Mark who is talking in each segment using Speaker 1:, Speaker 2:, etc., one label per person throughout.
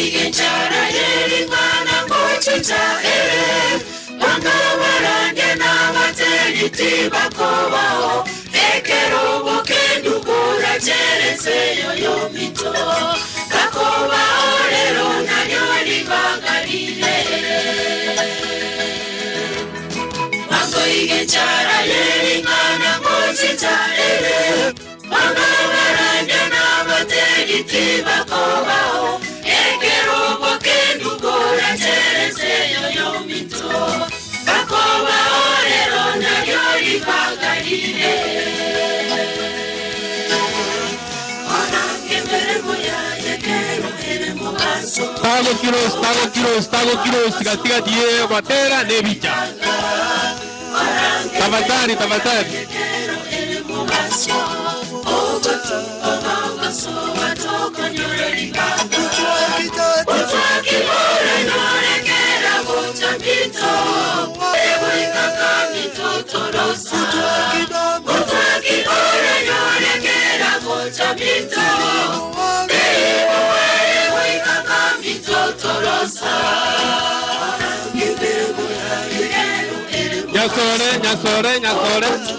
Speaker 1: igenchara yeri mana mochita Wangawarange na materi tiba kowao Ekerobo kendu kura cherese yoyo mito Kakowa orero na nyori bagarire Wango igenchara yeri mana mochita Wangawarange na materi tiba kowao Ekerobo kendu kura cherese yoyo mito Kakowa orero na nyori bagarire
Speaker 2: Tago kilos, tiga die batera nebicha. Tabatari. Nyasore.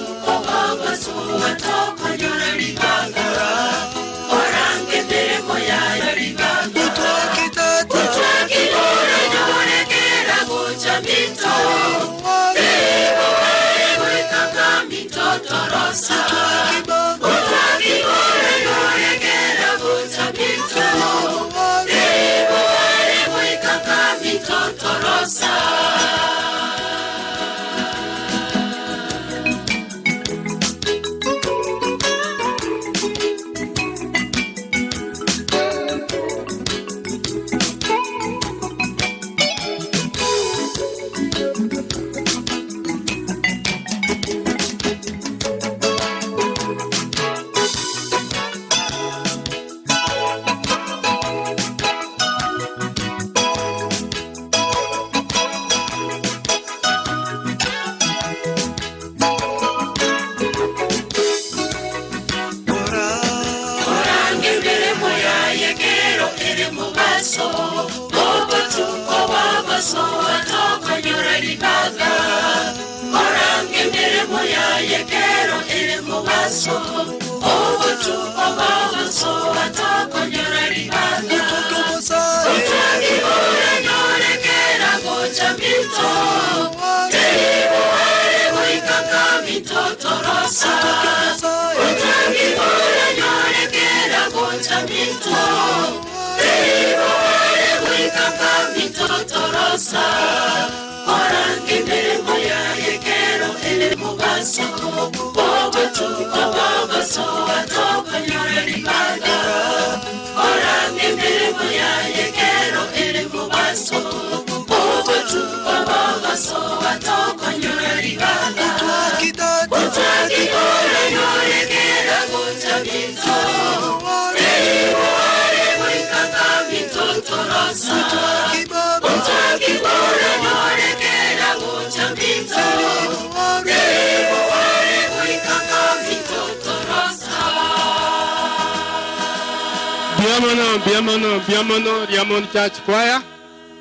Speaker 2: Biamono, Diamond Church Choir.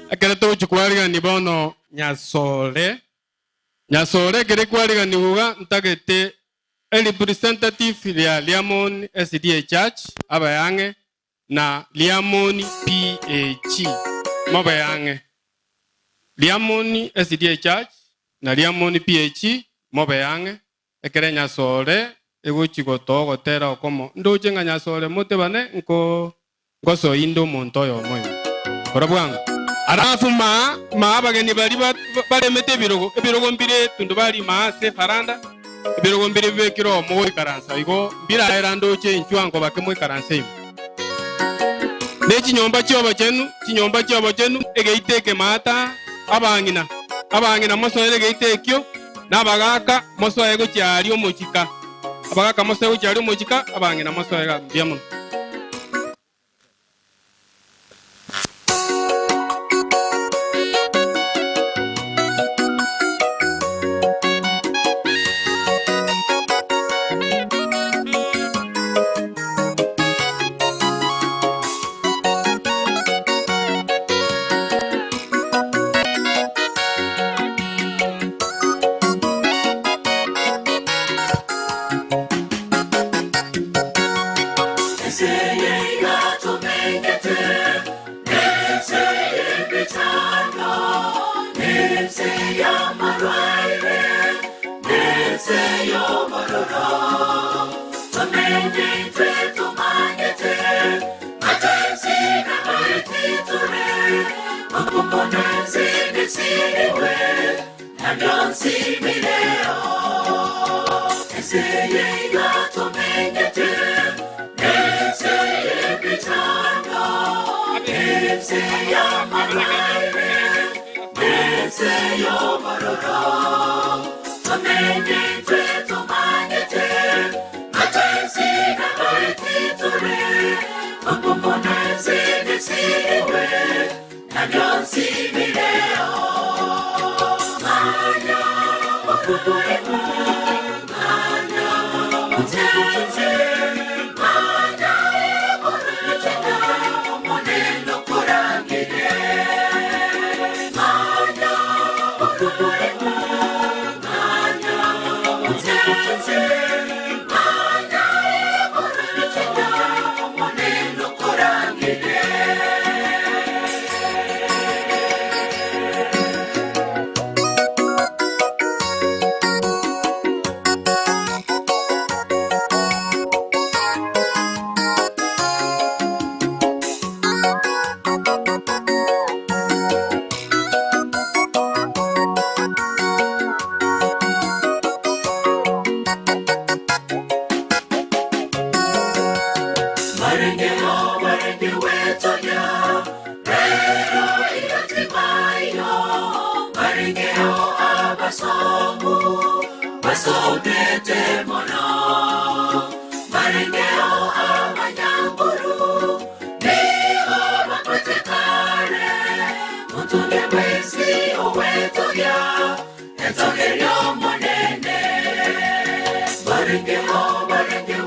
Speaker 2: Akarato chukwariga nibono Nyasore kere kwariga nibuga ntagete representative ya Liamon SDA Church abayange na Liamon PH mobayange. Liamon SDA Church na Liamon PH mobayange ekere Nyasore egochigoto gotera okomo ndoje nga Nyasore mutebane ngoso indo montoyo moyo korabwanga arafu abageni bari baremete ebirogo mbire tundu bari se faranda ebirogo mbire bekiro moyi karansa igo mbira era ndoche inchwango bakemwe karansa ibo ne chinyomba cyobo chenu egeiteke mata abangina moso egeitekyo nabagaka moso ego cyari omochika abagaka moso ego cyari omochika abangina moso ega biamuno.
Speaker 1: nesiriwe na donsi mileo eseye igatomenyete eseye bitano eseye amagaire eseye obororo tomenyete tomanyete matesi na baititore Pomponese nesiriwe na donsi mileo Manya wakubuemu Manya uteze Manya eborutena Moneno kurangire Manya wakubuemu Manya uteze Manya eborutena Moneno kurangire Marenge wetonya, rero iratimayo. Marenge abasomu, basobete mono. Marenge abanyamburu, niho bakwetekare. Mutunge mwezi owetonya, etogerio monene. Marenge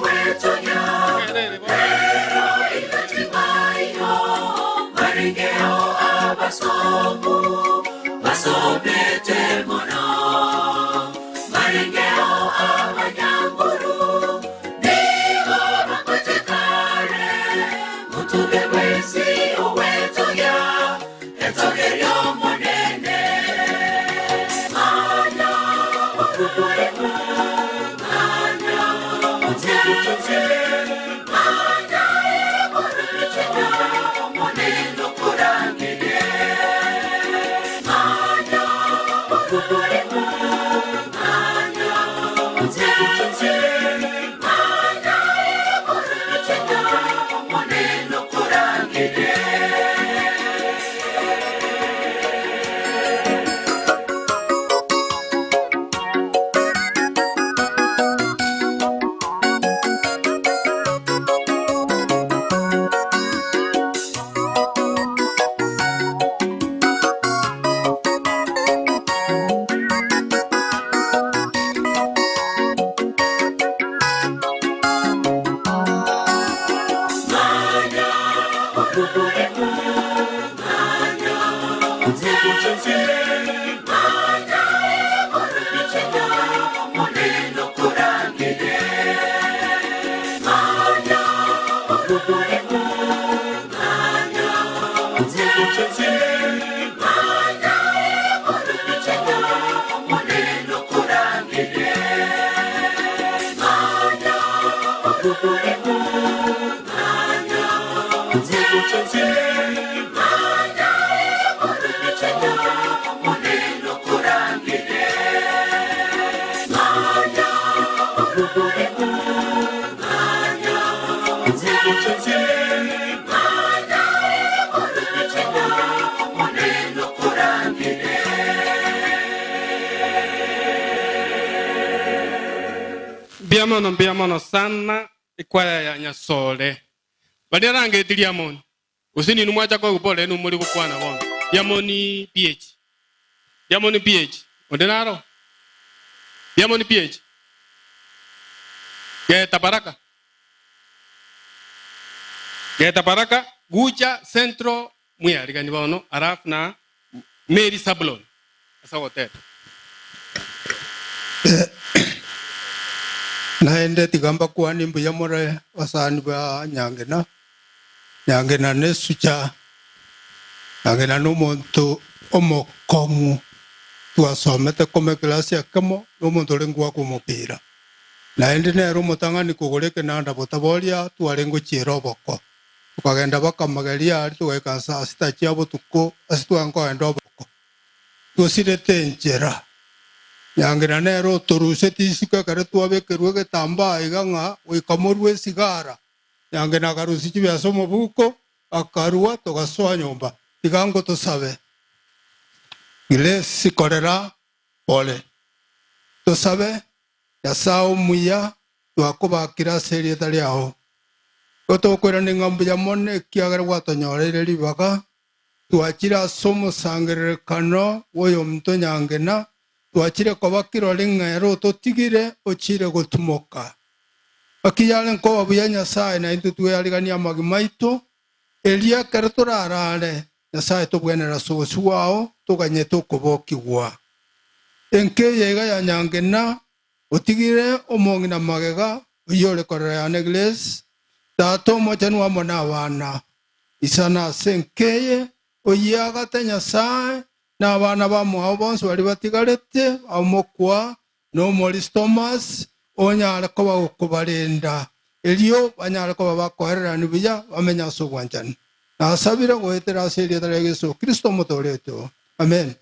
Speaker 1: wetonya. Maringeo abasomu, basobete mono. Maringeo abanyamburu, niho bakwetekare. Mutube wezi owetoya, etogerio monene. Manya wakubuemu, manya uteze. Manya eborutena Moneno kurangire Manya wakubuemu Manya uteze Manya eborutena Moneno kurangire
Speaker 2: Biamono sana ikwaya ya Nyasole. Badirange Diamond. Usini numwacha kwa upole numuli kukwana bono. Diamond PH. Diamond PH. Ondenaro. Diamond PH. Geta Baraka. Guja Centro Muya ligani bono araf na Mary Sablon. Asa hotel.
Speaker 3: Naende tigamba kwani mbuya more wasani ba nyangena nesucha nyangena n'umuntu omokongu twasomete kome klasi akamo n'umuntu lengwa kumupira naende nero mutangani kugureke nanda botaboria twarengo chiroboko tukagenda bakamageria ari tugekansa asitachia botuko asitwanko endo boko tusirete njera nyangena nero turuseti isika kare twabekerwe getamba iganga wikamurwe sigara nyangena karusi byaso mu buko akarua togaswa nyumba igango tusabe ile sikorera pole tusabe yasao muya twakubakira serie tali aho gotokwera ningambu ya mone kiagara gwatonyorere libaga twakira somo sangerekano woyo mto nyangena twakire kobakiro lingero totigire ochire gotumoka akiyale nko buya Nyasaye na into tuyarigania magimaito elia karatorarare Nyasaye tobwenera sosuwao toganye tokobokigwa enke yega ya nyangena otigire omongina magega uyole korera negles tato mochanwa mona abana isana senkeye oyagata Nyasaye na abana bamwe bonse bali batigarete amokwa no Morris Thomas onyala koba okubalenda elio banyala koba bakorera nibuya bamenya sogwanjani nasabira goetera serie ya Yesu Kristo motoleto amen.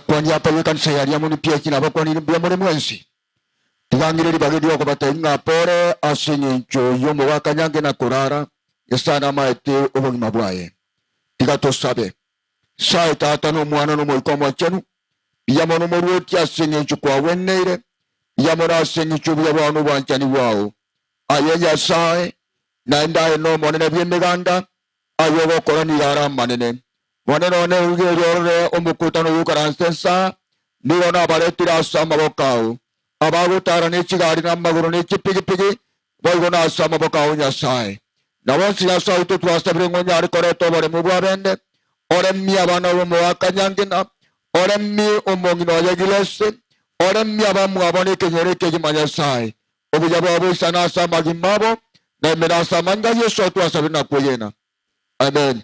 Speaker 4: Kwa niaba ya kanisa ya Riamoni pia kinaba kwa ni Riamoni mwensi tigangire libagedi wako batainga pore asinyicho yomo wakanyange na kurara yasana maete obogima bwaye tigatosabe sai tata no mwana no moiko mwachenu yamono moruoti asinyicho kwa wenneire yamora asinyicho byabano banchani wao ayenya sai naenda no monene byemeganda ayobo korani yara manene moneno ne ugerore omukutano yukaransensa niona baletira sama bokao abago tarane chigari na magoro ne chipigi boigona sama bokao Nyasaye na wonsi ya sauto twasabre ngonyari koreto bare mubwabende oremmi abana bo mwakanyangina oremmi omongino yagilese oremmi abamu abone kenyere kejimanya sai obujabo abo sana sama gimabo na menasa manga Yesu twasabre na kuyena amen.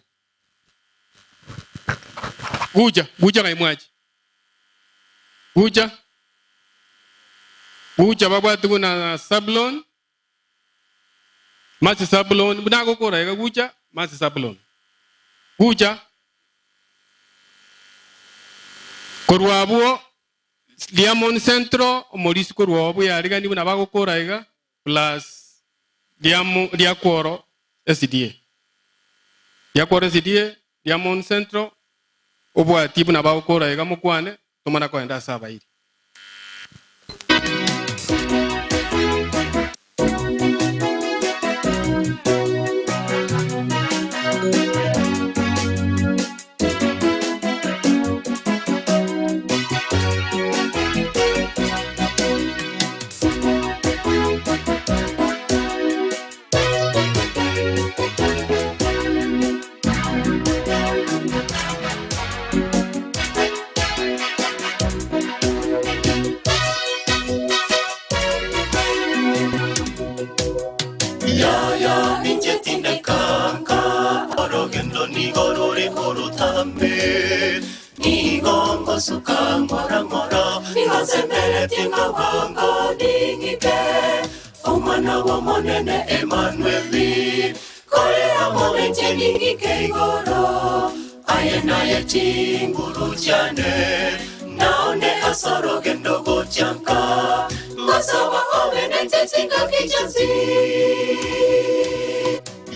Speaker 2: Buja kaimwaji buja babwatu na Sablon masi Sablon bunago kora ega buja masi Sablon buja korwabuo Diamond Centro Morris korwabu ya riga ni bunabago kora ega plus Diakworo SDA Diamond Centro obwa tibu na bawo kora ega mukwane tomana ko enda saba iri
Speaker 1: Suka mora niga semere tinga wango dingike omana wa monene Emmanueli kore amovenche dingike igoro ayena yeti nguru chane naone asoro gendo gochanka masawa ovene tinga kichasi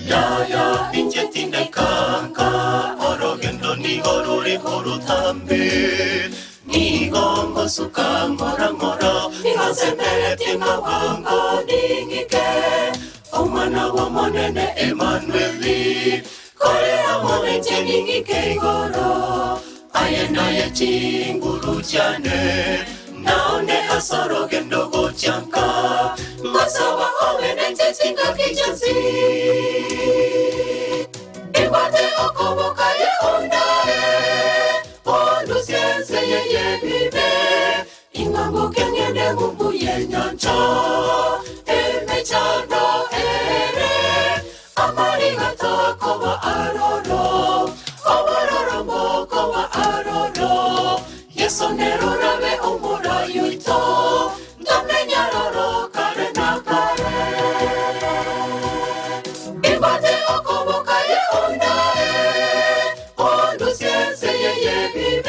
Speaker 1: ya inje tinga kanka orogendo nigoro rekoro tambe nigongo suka mora niga semere tinga wango dingike omana wa monene Emmanueli kore amovenche dingike igoro ayena yeti nguru chane naone asoro gendo gochanka masawa ovene tinga kichasi Ibate okoboka ye ondae Ondo siense ye bibe Ingango kengene mungu ye nyancha Emechano ere Amari gata kowa aroro Obororo moko wa aroro Yeso nero rabe omura yuito Ndame nyaroro kare na kare Ibate okoboka ye ondae Ondo siense ye bibe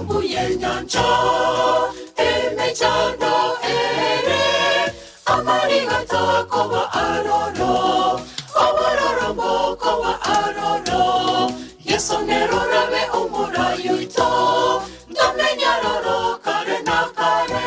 Speaker 1: mbuye nyanja emechano ere amarigato koba aroro obororo moko wa aroro yeso nerurabe umurayo ito ndamenyaroro kare na kare.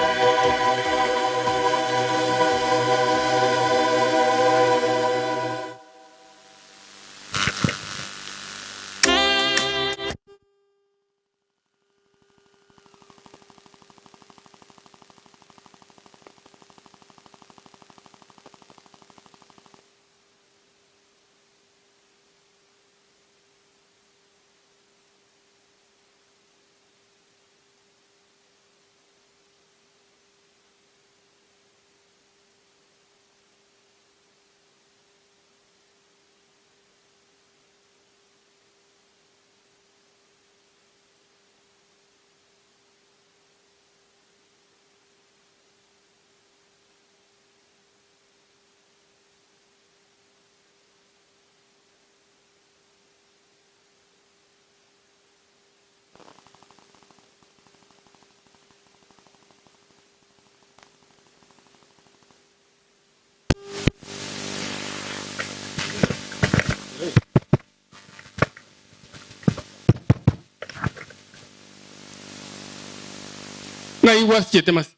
Speaker 2: Ngai was chete mas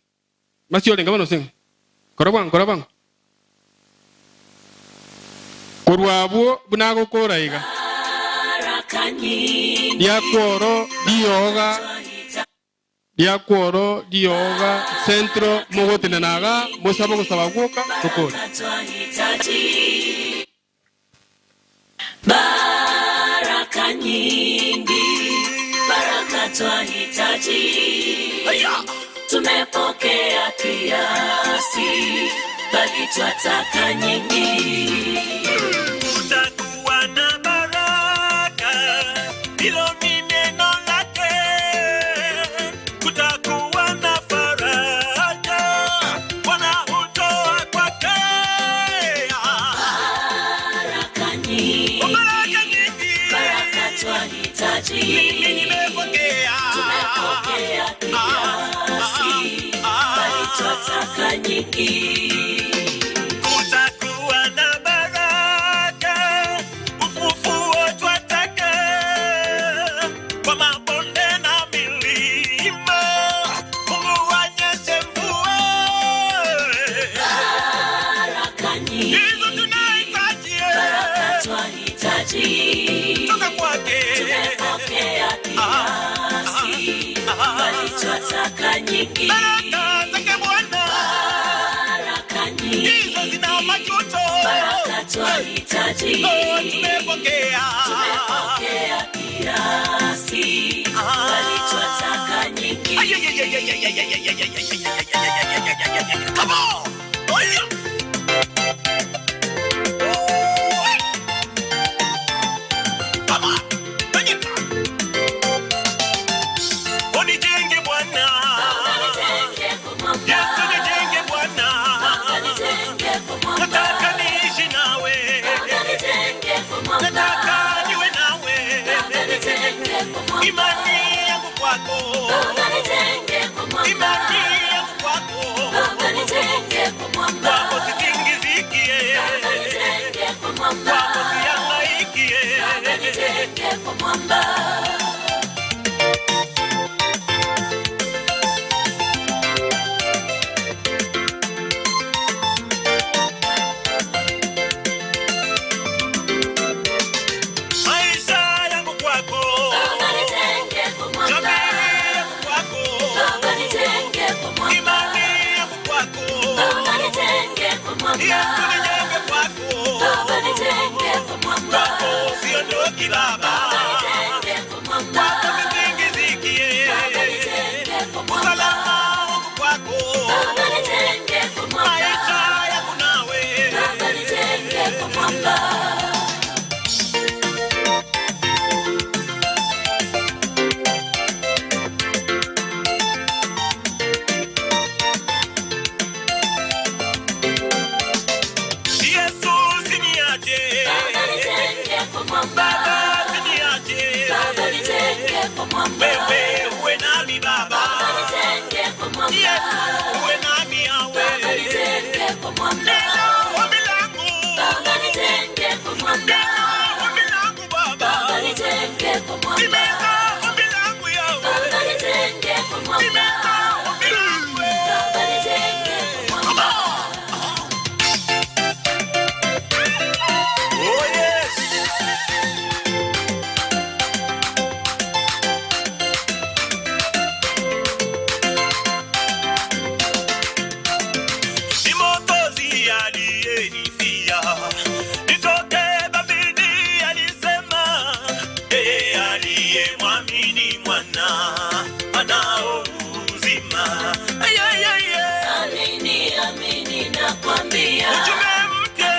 Speaker 2: yo lenga bano sing korabang korwabo bunago koraiga dia kworo dioga centro mogotenaga mosaba kusaba kuoka tokora
Speaker 1: baraka nyingi baraka twahitaji, tumepokea kiasi, bali twataka nyingi.
Speaker 5: Kutakuwa na baraka, hilo ni neno lake. Kutakuwa na faraja, Bwana hutoa kwake.
Speaker 1: Baraka nyingi, baraka twahitaji, tumepokea kiasi, bali twataka nyingi.
Speaker 5: Kutakuwa na baraka, ufufuo twataka, kwa mabonde na milima, Mungu anyeshe mvua.
Speaker 1: Baraka nyingi,
Speaker 5: Hizo tunahitaji,
Speaker 1: baraka twahitaji,
Speaker 5: toka kwake.
Speaker 1: tumepokea kiasi, bali twataka nyingi.
Speaker 5: Baraka zake Bwana,
Speaker 1: Baraka nyingi,
Speaker 5: hizo zina majuto.
Speaker 1: baraka twahitaji,
Speaker 5: Tumepokea
Speaker 1: kiasi, bali twataka nyingi.
Speaker 5: Come on! Oh, yeah! Come on! Bring it back! Unijenge Bwana.
Speaker 1: Nijenge kwa mwamba,
Speaker 5: Yesu nijenge Bwana.
Speaker 1: nijenge kwa mwamba,
Speaker 5: Nataka niishi nawe.
Speaker 1: nijenge kwa mwamba,
Speaker 5: Nataka niwe nawe.
Speaker 1: nijenge kwa mwamba,
Speaker 5: Imani yangu kwako.
Speaker 1: nijenge kwa mwamba,
Speaker 5: Imani yangu kwako.
Speaker 1: nijenge kwa mwamba,
Speaker 5: Kwako sitingizikie.
Speaker 1: nijenge kwa mwamba,
Speaker 5: Kwako sihangaikie.
Speaker 1: nijenge kwa mwamba.
Speaker 5: Maisha yangu kwako.
Speaker 1: Nijenge kwa mwamba,
Speaker 5: Jamii yangu kwako.
Speaker 1: nijenge kwa mwamba,
Speaker 5: Imani yangu kwako.
Speaker 1: nijenge kwa mwamba,
Speaker 5: Yesu nijenge kwako.
Speaker 1: nijenge kwa mwamba,
Speaker 5: Kwako siondoki Baba.
Speaker 1: nijenge kwa mwamba,
Speaker 5: Kwako sitingizikie.
Speaker 1: nijenge kwa mwamba,
Speaker 5: Usalama wangu kwako.
Speaker 1: nijenge kwa mwamba,
Speaker 5: Maisha yangu nawe.
Speaker 1: nijenge kwa mwamba.
Speaker 5: Yesu usiniache.
Speaker 1: Nijenge kwa mwamba,
Speaker 5: Baba usiniache.
Speaker 1: nijenge kwa mwamba,
Speaker 5: Wewe uwe nami Baba.
Speaker 1: nijenge kwa mwamba,
Speaker 5: Yesu uwe nami yawe.
Speaker 1: nijenge kwa mwamba,
Speaker 5: Neno ombi langu.
Speaker 1: nijenge kwa mwamba,
Speaker 5: Neno ombi langu Baba.
Speaker 1: nijenge kwa mwamba,
Speaker 5: Timiza ombi langu yawe.
Speaker 1: nijenge kwa mwamba,
Speaker 5: Timiza ombi langu.
Speaker 1: nijenge kwa mwamba.
Speaker 5: Oh yes. Ni Mwokozi aliyenifia, nitoke dhambini alisema, yeye aliyemwamini mwana anao uzima. Ay, ay, ay, ay.
Speaker 1: Amini, amini nakwambia,
Speaker 5: Ujumbe mpya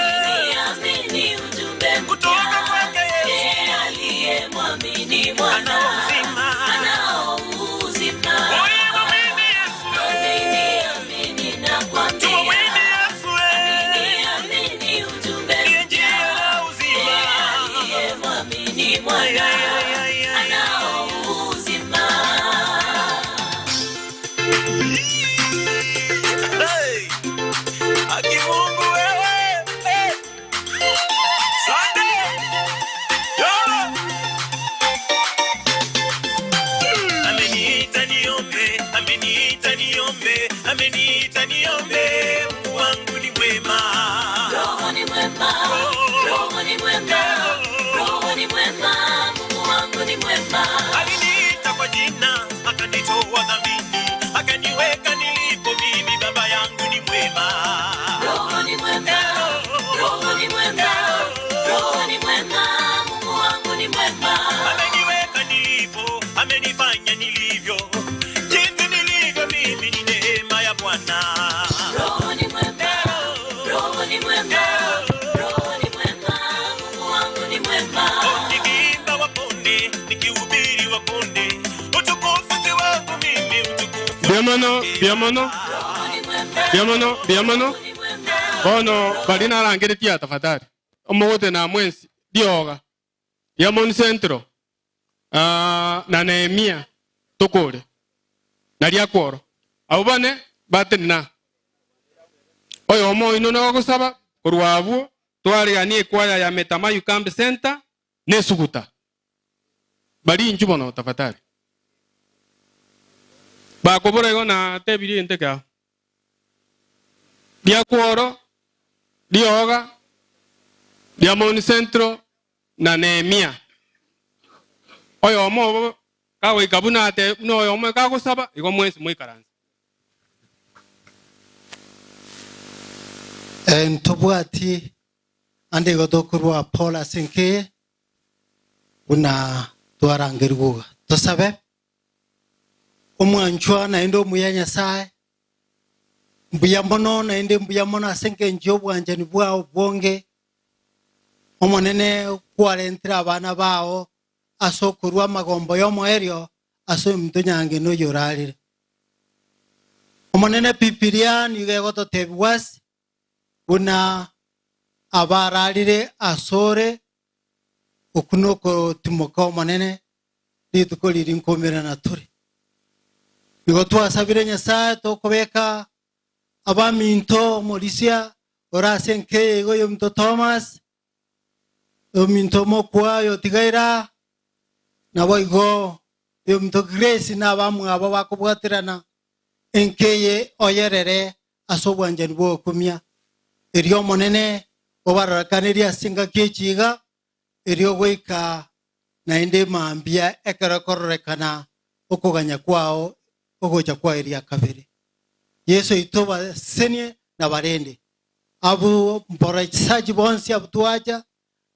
Speaker 1: amini ujumbe
Speaker 5: kutoka
Speaker 1: mpya,
Speaker 5: kwake Yesu.
Speaker 1: yeye aliyemwamini mwana
Speaker 5: Anao uzima.
Speaker 1: anao uzima.
Speaker 5: Mwamini Yesu.
Speaker 1: Amini, amini nakwambia,
Speaker 5: Tumwamini Yesu.
Speaker 1: amini ujumbe
Speaker 5: Ndiye njia
Speaker 1: mpya,
Speaker 5: ya uzima.
Speaker 1: yeye aliyemwamini
Speaker 5: Ay,
Speaker 1: mwana
Speaker 5: ay, ay, ay, ay.
Speaker 1: anao uzima.
Speaker 5: Hey! Aki Mungu wewe. Hey! Sunday. Yo! Ameniita niombe, ameniita niombe, ameniita niombe. Mungu wangu ni mwema.
Speaker 1: Roho ni mwema, Roho ni mwema, Roho ni mwema, Mungu wangu ni mwema.
Speaker 5: Aliniita kwa jina, akanitoa dhambini, akaniweka nilipo mimi. Baba yangu ni mwema.
Speaker 1: Roho ni mwema, Roho ni mwema, Roho ni mwema, Mungu wangu ni mwema.
Speaker 5: Ameniweka nilipo, amenifanya nilipo.
Speaker 2: biamono. Bono balina rangere tia tafadhali. Omogote na mwensi dioga. Biamon centro. Na Nehemia tokore. Na liakworo. Abane batena. Oyo omo ino na gusaba kurwabu twari ani kwaya ya Metamayu Camp Center nesuguta. Bali injubono tafadhali. Ba kobora gona tebiri enteka. Liakworo Dioga, Diamond Centro, na Nehemia. Oyo omo kawe kabuna te no oyo omo kako saba iko mwensi mwe karanza.
Speaker 6: Ntobwati ande godokurwa Paula Sinke una twarangiruga. Tosabe omwanchwa na endo muyanya sai. Mbuyamono na ende mbuyamono asenke njobu anjani bwao bonge omonene kwalentira abana bao asokurwa magombo yomo erio aso mtunyange no yoralire omonene pipiria nige goto tebwasi una abaralire asore okunoko timoka omonene litukoliri nkomera na turi nigo twasabire Nyasaye tokobeka abaminto Morisia orasenke ego yomto Thomas yomto mokwa yotigaira naboigo yomto Grace na bamu abo bakobwatirana enkeye oyerere asobwanje nibo kumya erio monene obararakaniri singa kechiga erio goika na ende mambia ekarakorrekana okoganya kwao ogocha kwa eria kabere Yesu itoba senie na barende. Abu mpora saji bonsi abu tuaja.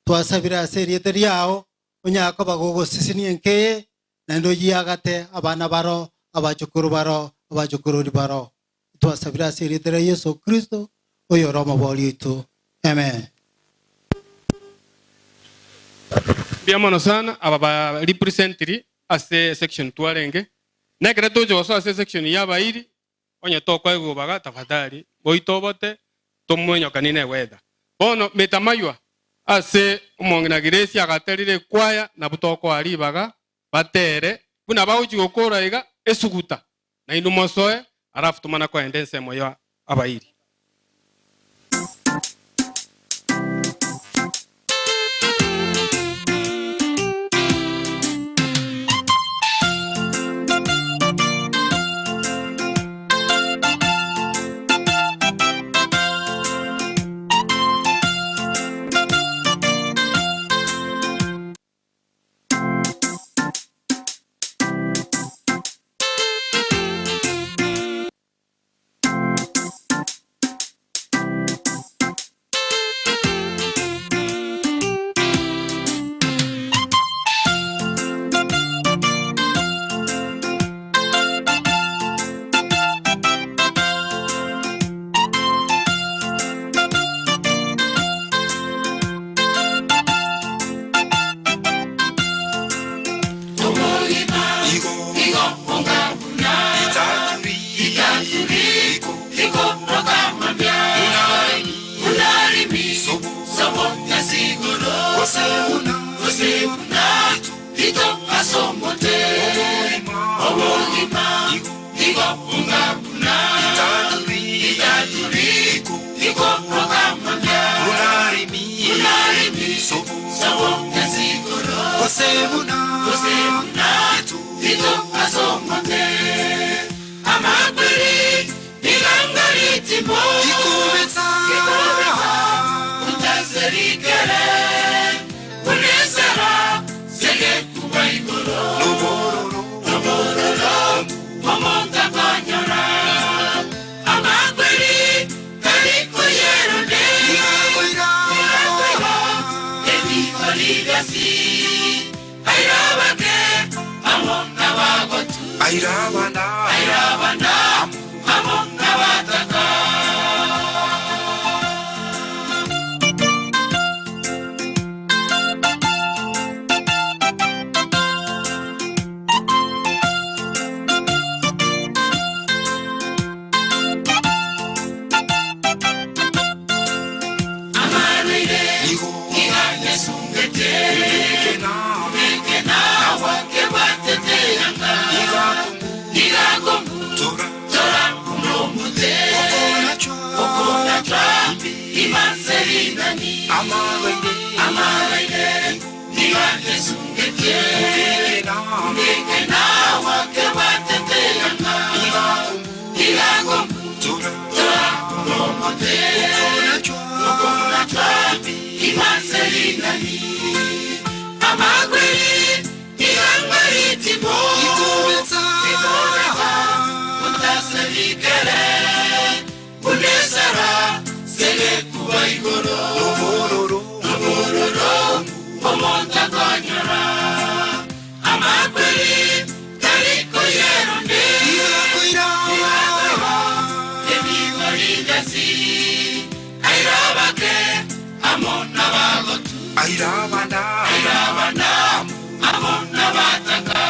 Speaker 6: Tuasabira seri eteriao. Onyako bagogo sisini enkeye. Nando yiagate abana baro. Abachukuru baro. Abachukuru baro. Tuasabira seri eteria Yesu Kristo. Oyo Roma boli itu. Amen.
Speaker 2: Biamono sana ababa representiri ase section tuarenge. Nekere tojo oso ase section yabairi. Onya tokwa ego baga tafadhali boitobote tomwenyo kanine weda bono Metamaywa ase umongina giresi agaterire kwaya na butoko ali baga batere buna bauchi gokora iga esuguta na indumosoe arafu tumana kwa endense moyo abairi.
Speaker 5: Amaraide, Nigande Sungete, Nikena, Wake Watete, Nilago, Tura, Romote, Nukona Trapi, Imanselina, Amagwe, Nilambariti, Ikubeta, Utasalikere, Unesara, Sele Kubaigoro, Omonta Konyara, Amakweli, Tariko Yeronde, Emi Waridasi, Airabake, Amona Bagotu, Airabana, Amona Bataka.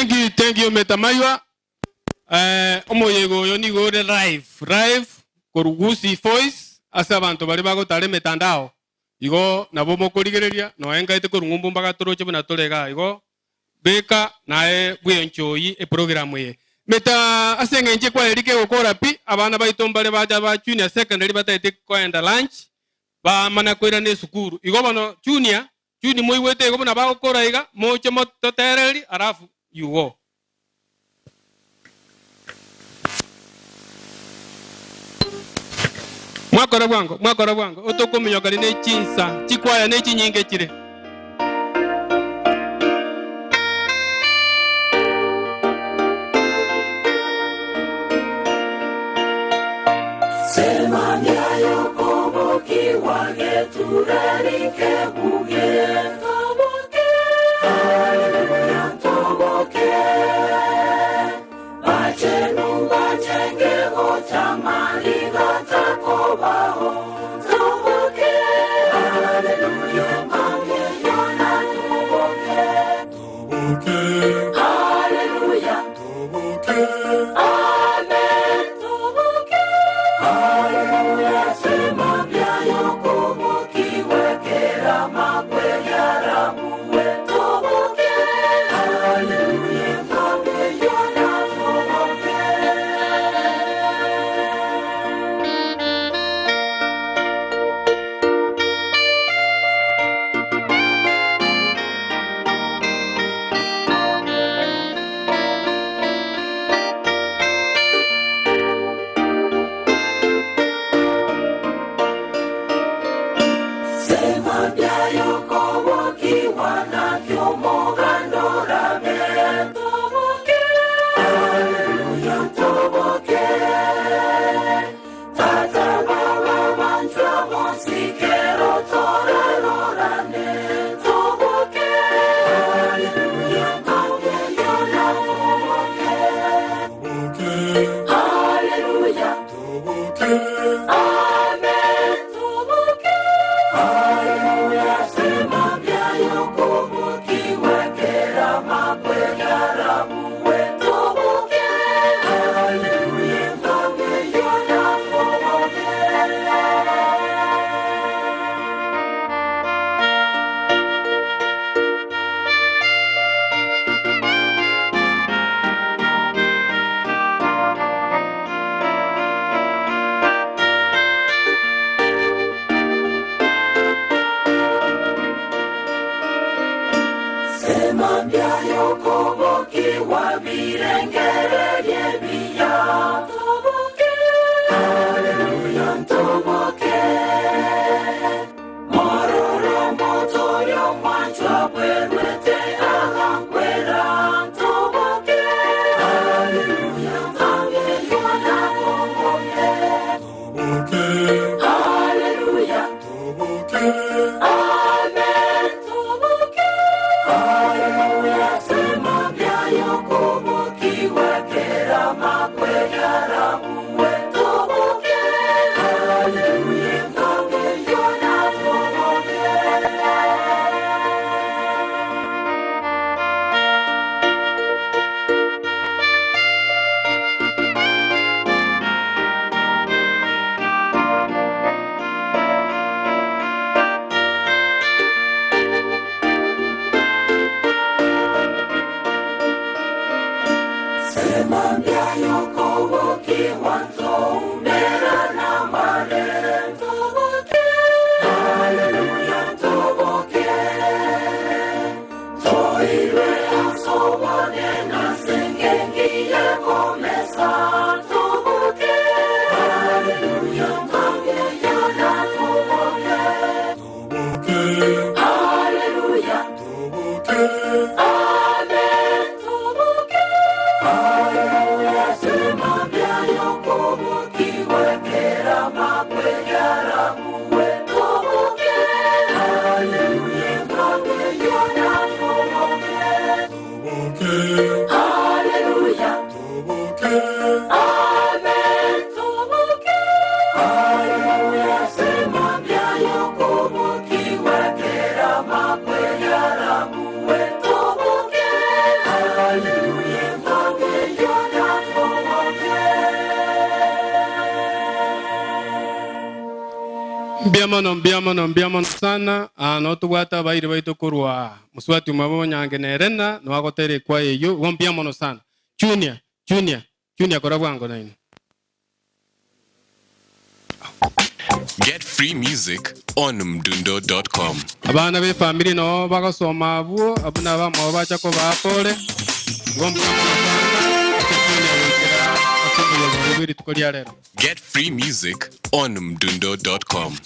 Speaker 2: Thank you Metamaywa. Omoyego yo ni go live korugusi voice asa abantu bari bagotare metandao. Igo nabo mokorigereria no engaite korungumbu mbaga toroche buna tolega igo beka nae bwenchoyi e program ye. Meta asenge kwa erike okora pi abana baitombale baja ba junior secondary bataite kwenda lunch ba mana kwera ne sukuru. Igo bano junior moiwete igo bana ba okora iga moche mototereri arafu yugo. Mwakora bwango otokomyo kali ne chinsa chikwaya ne chinyinge chire.
Speaker 1: Semanya yokobo kiwage turarike buge toboke haleluya toboke bachenu bachenge ochamali gatakobaho toboke haleluya mame yona toboke haleluya toboke amen toboke haleluya sema bya yokobo kiwekera makwenya rabuwe toboke haleluya mame yona toboke. Sema bya yokobo kiwana kyomogandora be toboke haleluya toboke tata baba banjwa monsikero torarorane toboke haleluya mame yona toboke haleluya toboke amen toboke haleluya sema bya yokobo kiwekera makwenya rabuwe toboke haleluya mame yona toboke. Sema bya yokobo kiwa birengere byebiya toboke haleluya toboke mororo motoyo mwanjwa bwerwete ahankwera toboke haleluya mame yona toboke haleluya toboke amen toboke haleluya sema bya yokobo kiwekera makwenya rabuwe toboke haleluya mame yona toboke. Sema bya yokobo kiwanzo umera na mare toboke haleluya toboke toire asobone na sengengi yekomesa toboke haleluya mame yona toboke haleluya toboke amen toboke haleluya sema bya yokobo kiwekera makwenya rabuwe toboke haleluya mame yona toboke haleluya toboke amen toboke haleluya sema bya yokobo kiwekera makwenya rabuwe toboke
Speaker 2: Mbiamono sana no tugwata baire baitu kurwa muswati mabo nyange nerena no agotere kwa eyo mbiamono sana junior kora bwango nine.
Speaker 7: Get free music on mdundo.com.
Speaker 2: Abana be family no bagasoma abo abuna bamo bacha ko bapole
Speaker 7: Get free music on mdundo.com.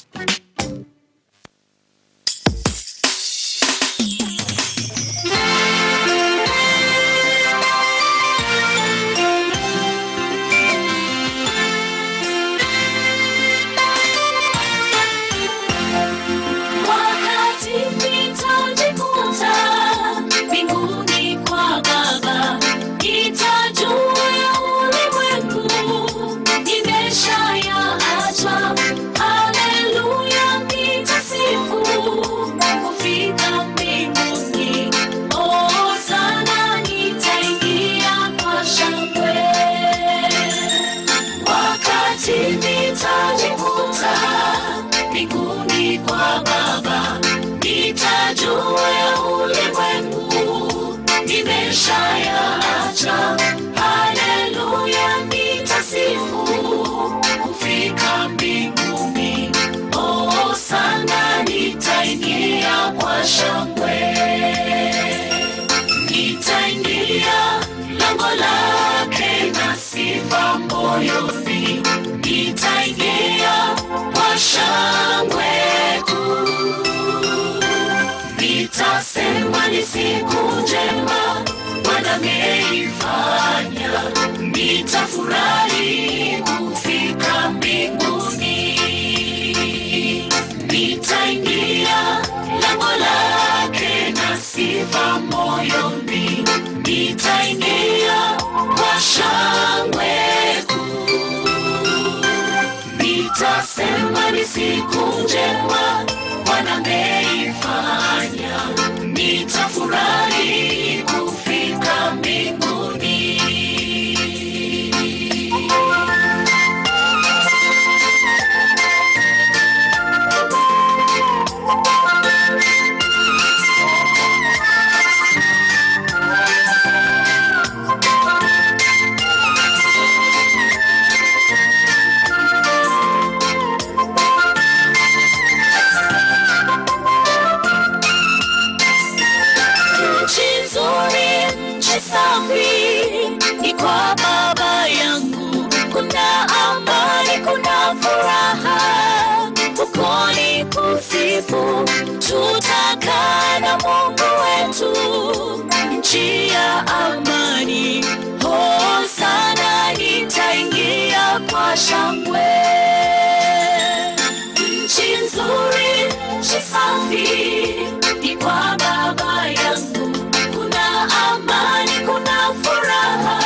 Speaker 1: Nitasema ni siku njema Bwana ameifanya, nitafurahi kufika mbinguni. Nitaingia lango lake na sifa moyoni, nitaingia kwa shangwe kuu. Nitasema ni siku njema Bwana ameifanya, nitafurahi kufika mbinguni. Ni kwa Baba yangu, kuna amani, kuna furaha, huko ni kusifu, tutakaa na Mungu wetu, nchi ya amani. Hosana, nitaingia kwa shangwe. Nchi nzuri, nchi safi, ni kwa Baba yangu, kuna amani, kuna furaha,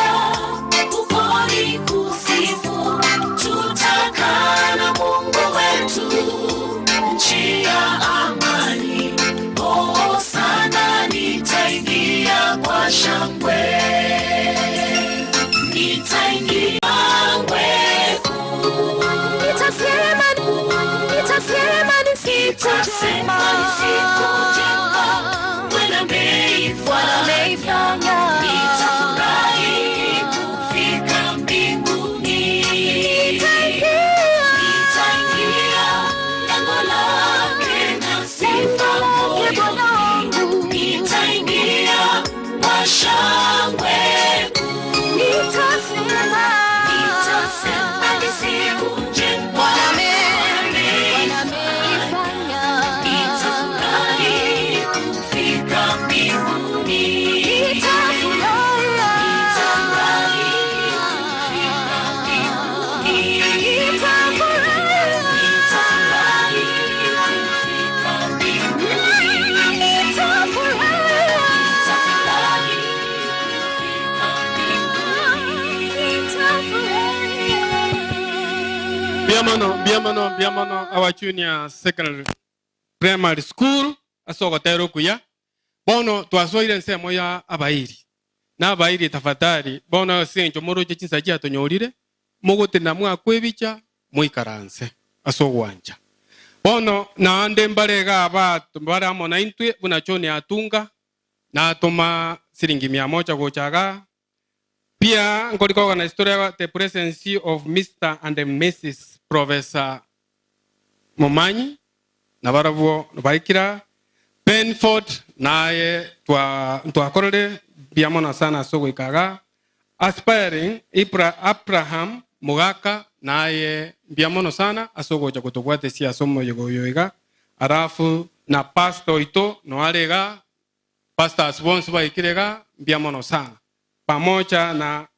Speaker 1: huko ni kusifu, tutakaa na Mungu wetu, nchi ya amani. Hosana, nitaingia kwa shangwe. Nitaingia shangwe kuu. Nitasema ni siku njema Bwana ameifanya, nitafurahi kufika mbinguni. Nitaingia lango lake na sifa moyoni, nitaingia kwa shangwe kuu. Nitasema ni siku njema Bwana ameifanya, nitafurahi kufika mbinguni.
Speaker 2: Biamono our junior secondary primary school asogotero kuya bono twasoire nsemo ya abairi na abairi tafadhali bono senjo moroje chinsaji tonyorire mugote na mwakwebicha muikaranse asogwanja bono naande mbarega abatu baramo na intwe buna choni atunga na toma siringi 100 gochaga. Pia nkoliko na historia the presence of Mr. and Mrs. Professor Momanyi na barabuo baikira Benford naye twakorere biamona sana sogo ikaga. Aspiring Abraham Mugaka naye biamono sana asogo ja kutobwate sia somo yogoyoiga. Arafu na pastor ito no alega pastor sponsor baikirega biamono sana. Pamoja na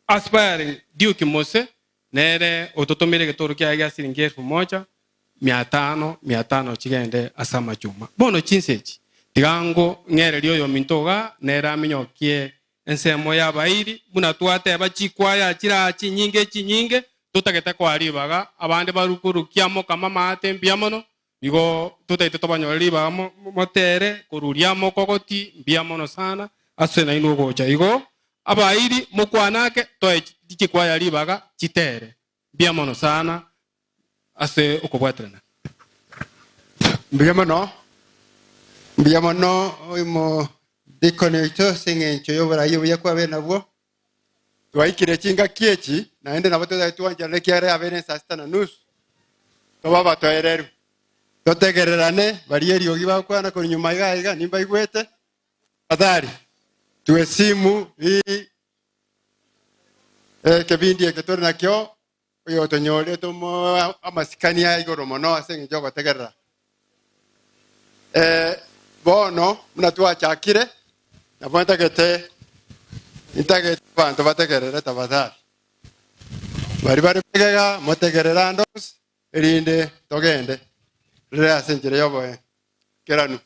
Speaker 2: aspiring Duke Mose nere ototomire getoro kia ya siringi 1,500 chigende asama chuma. Bono chinsechi tigango ngere lyo mintoga nera minyokie ensemo ya bairi buna tuate bachikwaya chira chinyinge tutageta kwa ribaga abande barukurukiamo kama mate mbiamono bigo tutaite tobanyo riba motere kururiamo kokoti mbiamono sana asena inugo cha igo abairi mukwanake toe chikwaya ribaga chitere mbiamono sana ase ukobwatrana
Speaker 8: mbiamono oimo dikoneito singencho yobara yobuya kwa bena bwo twaikire chinga kiechi naende nabo tuanja lekiare abene sasta na nusu tobaba toereru totegererane barieri ogiba kwana ko nyuma iga nimba igwete adari tuesimu hii kebindi eketore nakyo oyo tonyole tomo amasikania igoro mono asenge jogo tegerera bono mnatuachakire na bonta kete intagete bantu bategerere tabadari bari pegega motegererando erinde togende rera senjere yoboe keranu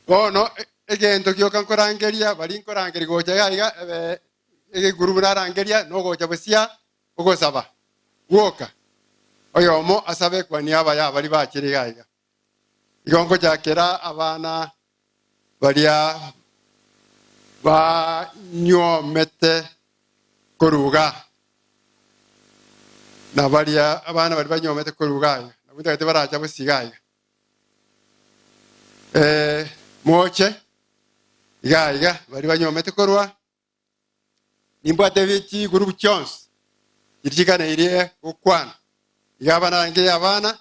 Speaker 8: bono egento kyoka nkorangeria bari nkorangeri goja iga ege guru narangeria no goja busia ogosaba woka oyomo asabe kwa niaba ya bari bakiri gaiga igongo jakera abana baria ba nyomete koruga na baria abana bari banyomete koruga nabuta te baracha busigaga moche iga bari banyomete korwa nimbate bichi guru chons irikana irie okwana igabana nge abana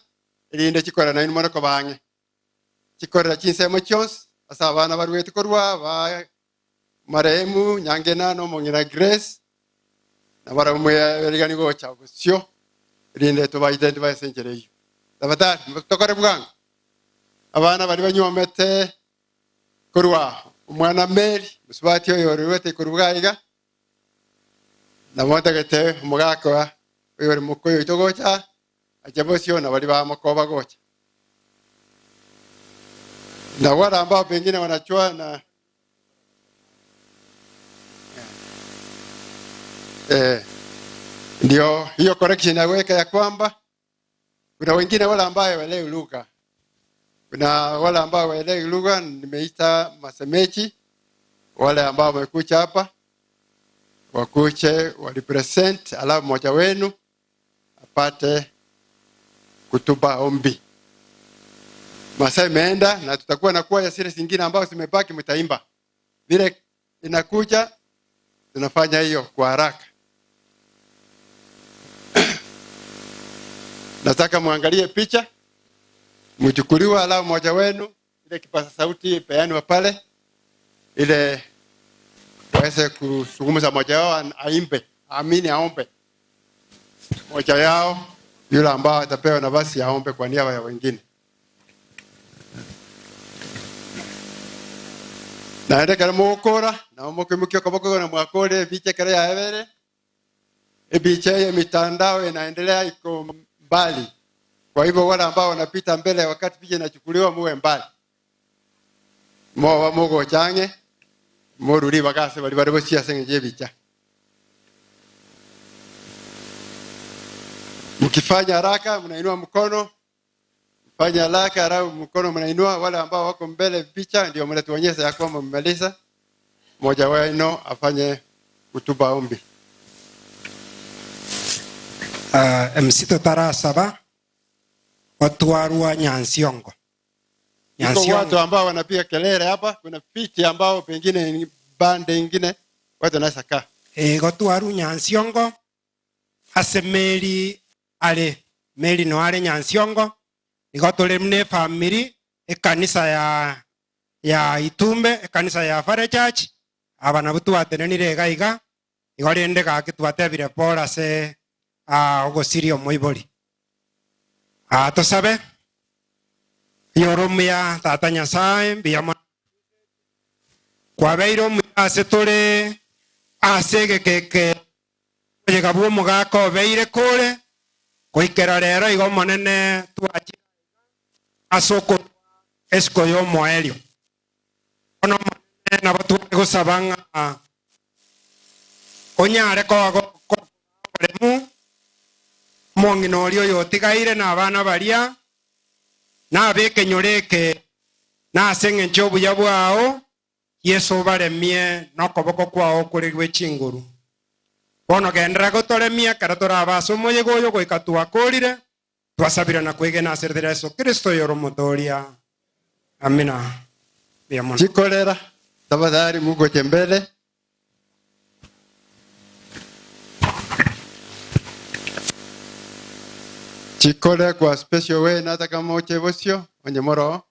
Speaker 8: irinde chikora na inmo ko bange chikora chinsemo chons asa abana bari wete korwa ba maremu nyangena no mongira Grace na bara umwe go cha busyo irinde to ba identify senjere yo tabata tokore bwanga abana bari banyomete korwa umwana Mary muswati yo rwete korwa iga na monta gete umugako yori mukoyo itogocha ajabosyo na bari ba makoba gocha na wala ambao pengine wanachua na ndio hiyo correction naweka ya kwamba kuna wengine wala ambao waelewi lugha. Kuna wala ambao waelewi lugha, nimeita masemechi wale ambao wamekuja hapa wakuche walipresent, alafu mmoja wenu apate kutuba ombi. Masaa imeenda na tutakuwa na kwaya zile zingine ambao zimebaki mtaimba. Vile inakuja tunafanya hiyo kwa haraka. Nataka muangalie picha. Mchukuliwa alafu mmoja wenu ile kipaza sauti peanwa pale ile waweze kuzungumza mmoja wao aimbe, amini aombe. Mmoja yao yule ambao atapewa nafasi aombe kwa niaba ya wengine. Naende kare mukora na mukimukio kaboko na mwakore biche kare ya evere biche ya mitandao inaendelea iko mbali. Kwa hivyo wale ambao wanapita mbele wakati picha inachukuliwa muwe mbali. Mogo change moruri bagase bali bari bosia sengeje bicha. Mkifanya haraka mnainua mkono. Fanya haraka au mkono mnainua, wale ambao wako mbele picha ndio mnatuonyesha ya kwamba mmemaliza. Mmoja wenu afanye kutuba ombi.
Speaker 9: Msito tara saba Otwarwa Nyansiongo.
Speaker 8: Iko watu ambao wanapiga kelele hapa, kuna viti ambao pengine ni bande ingine watu wanaweza kaa.
Speaker 9: Gotwaru Nyansiongo ase Meri ale Meri no ale Nyansiongo igotole mne family ekanisa ya Itumbe, ekanisa ya Fare Church abana butwatenenire gaiga igorende gakitwatebire Paul se ogosirio moibori. Tosabe yoromia tata Nyasaye biyama kwa beiro ase tole ase keke yegabuo mugako beire kore koikera rero igo monene twachi asoko esko yo moelio ono monene na batu gusabanga onyare ko remu monginorio yotigaire na abana baria na abeke nyoreke na asenge nchobu yabwao Yesu baremie no koboko kwao kuri gwechinguru bono gendera gotoremia karatora abaso moye goyo goikatua korire twasabira na kwegena aserera Yesu Kristo yoro motoria. Amina. Biamona
Speaker 8: Chikolera tafadhali muko mbele. Chikole kwa special way nata kama uche vosio onye moro.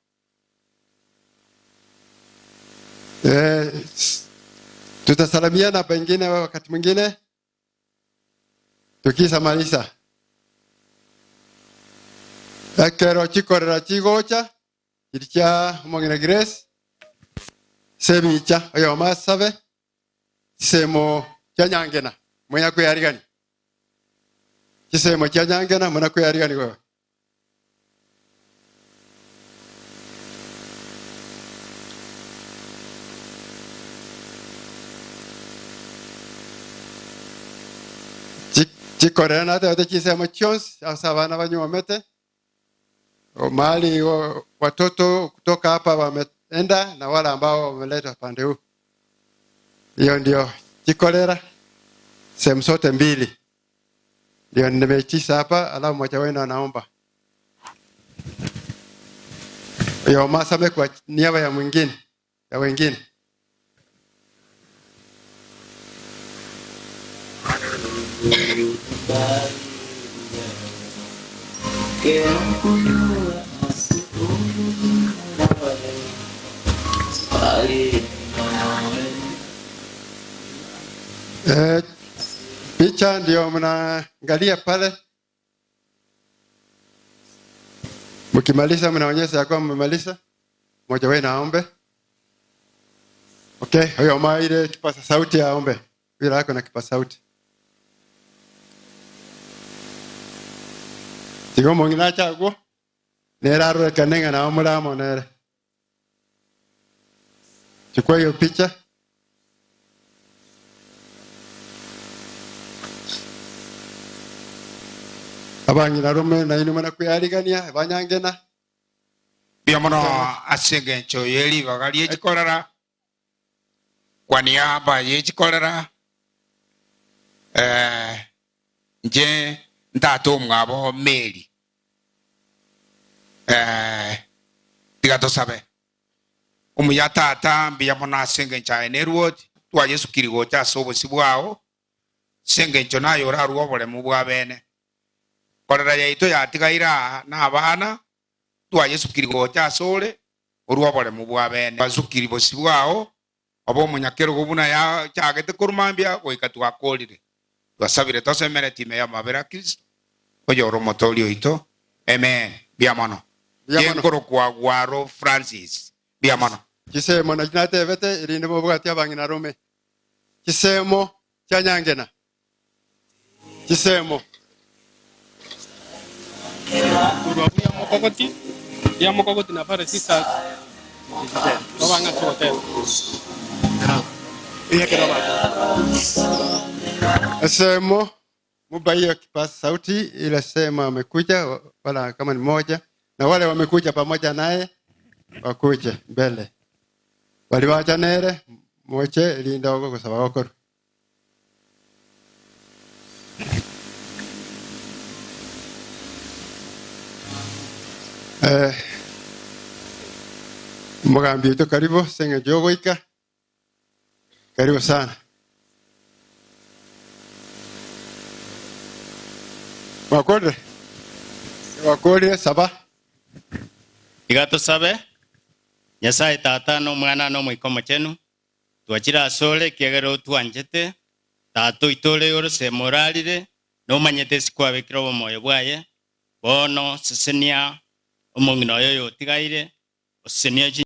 Speaker 8: Tutasalamiana pengine wakati mwingine tukisamaliza. Akero chikorera chigocha iricha mongina Grace sebicha oyo masabe semo chanyangena mwenye kuyarigani. Chisemo chanyangena mwana kuyarigani wewe. Chikorera nate wote chisemo chons asabana wanyomete. Mali watoto kutoka hapa wameenda na wale ambao wameleta pande huu. Hiyo ndio chikolera sehemu zote mbili. Ndio nimechisa hapa alafu mmoja wenu anaomba. Hiyo masame kwa niaba ya mwingine ya wengine. Picha ndio mnaangalia pale. Mkimaliza mnaonyesha ya kwamba mmemaliza. Mmoja wenu aombe. Okay, huyo maile kipasa sauti aombe. Bila yako na kipasa sauti. Tigo mongina chago. Nera ro kanenga na omura monere. Chukua hiyo picha. Abangira rume na inu mana kuyarigania banyangena.
Speaker 10: Biamono asenge ncho yeli bagali echikorera. Kwa niaba yechikorera. Nje ndato mwabo Meri. Tigato sabe. Umuyatata biamono asenge ncha eneruot. Tua Yesu kirigocha sobo sibwao. Senge ncho na yora ruobole mubwa bene. Korera yaito yatigaira na abana twa Yesu kirigocha sole uruobole mubwa bene bazukiri bosibwao abo munyakero gubuna ya chagete kurumambia goikatwa kolire twasabire tosemere time ya mabera Kristo oyoro motorio ito amen biamono yengoro kwa gwaro Francis biamono
Speaker 8: kisemo na jinate vete irinde mubwati abangina rume kisemo chanyangena kisemo
Speaker 2: Urwaburi ya mokokoti na pare sisa. Wabanga hotel. Iya kidoba.
Speaker 8: Semo mubaia kipasa sauti ile sema amekuja wala kama ni moja na wale wamekuja pamoja naye wakuje mbele. Waliwacha nere moche linda huko kwa sababu wako. Mugambi yetu karibu senge jogoika. Karibu sana. Wakode saba.
Speaker 11: Igato sabe. Nyasaye tata no mwana no mwikomo chenu. Twachira asole kiagero twanjete. Tato itole yoro se moralire. No manyete sikwa bekiro moyo bwaye. Bono sesenia omongino yoyo tigaire. Osenia